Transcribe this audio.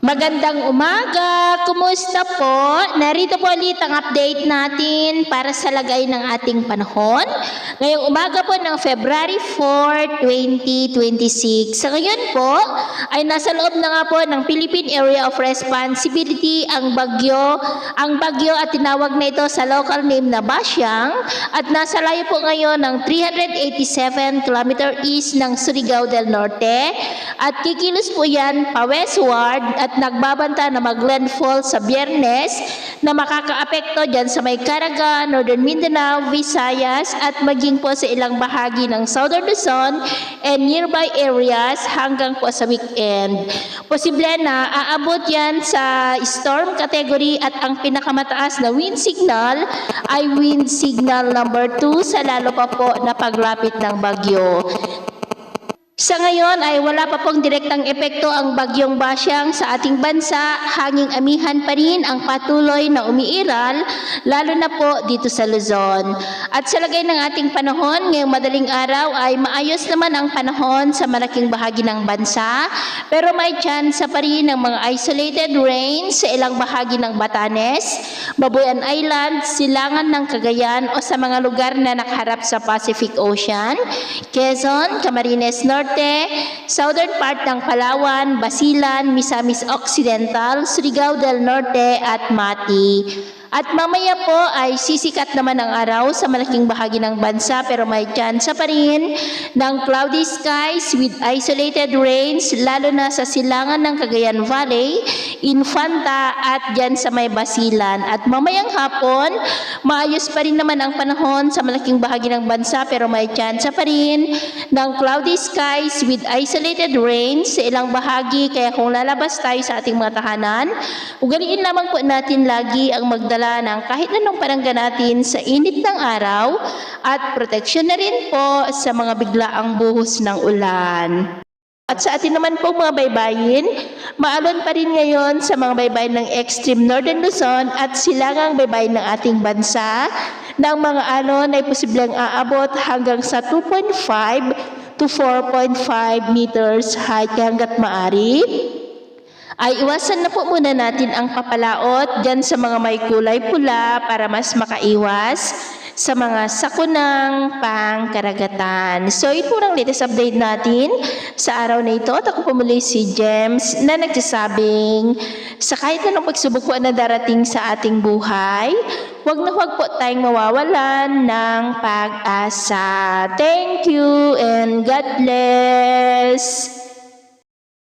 Magandang umaga! Kumusta po? Narito po ulit ang update natin para sa lagay ng ating panahon. Ngayong umaga po ng February 4, 2026. Sa ngayon po ay nasa loob na nga po ng Philippine Area of Responsibility ang bagyo. Ang bagyo at tinawag na ito sa local name na Basyang at nasa layo po ngayon ng 387 km east ng Surigao del Norte at kikilos po yan pa westward at nagbabanta na mag-landfall sa Biyernes na makakaapekto dyan sa may Caraga, Northern Mindanao, Visayas at maging po sa ilang bahagi ng Southern Luzon and nearby areas hanggang po sa weekend. Posible na aabot yan sa storm category at ang pinakamataas na wind signal ay wind signal number 2 sa lalo pa po na paglapit ng bagyo. Sa ngayon ay wala pa pong direktang epekto ang bagyong Basyang sa ating bansa, hanging amihan pa rin ang patuloy na umiiral, lalo na po dito sa Luzon. At sa lagay ng ating panahon, ngayong madaling araw ay maayos naman ang panahon sa malaking bahagi ng bansa, pero may tsansa pa rin ng mga isolated rains sa ilang bahagi ng Batanes, Babuyan Island, Silangan ng Cagayan o sa mga lugar na nakaharap sa Pacific Ocean, Quezon, Camarines Norte, southern part ng Palawan, Basilan, Misamis Occidental, Surigao del Norte at Mati. At mamaya po ay sisikat naman ang araw sa malaking bahagi ng bansa pero may tsansa pa rin ng cloudy skies with isolated rains lalo na sa Silangan ng Cagayan Valley, Infanta at dyan sa may Basilan. At mamayang hapon, maayos pa rin naman ang panahon sa malaking bahagi ng bansa pero may tsansa pa rin ng cloudy skies with isolated rains sa ilang bahagi. Kaya kung lalabas tayo sa ating mga tahanan, ugaliin lamang po natin lagi ang magdala ng kahit anong panangga natin sa init ng araw at proteksyon na rin po sa mga biglaang buhos ng ulan. At sa atin naman po mga baybayin, maalon pa rin ngayon sa mga baybayin ng extreme Northern Luzon at silangang baybayin ng ating bansa ng mga alon ay posibleng aabot hanggang sa 2.5 to 4.5 meters height hanggat maari. Ay iwasan na po muna natin ang papalaot dyan sa mga may kulay pula para mas makaiwas sa mga sakunang pangkaragatan. So ito ang latest update natin sa araw na ito. At ako po muli si James na nagsasabing sa kahit anong pagsubok po na darating sa ating buhay, huwag na huwag po tayong mawawalan ng pag-asa. Thank you and God bless!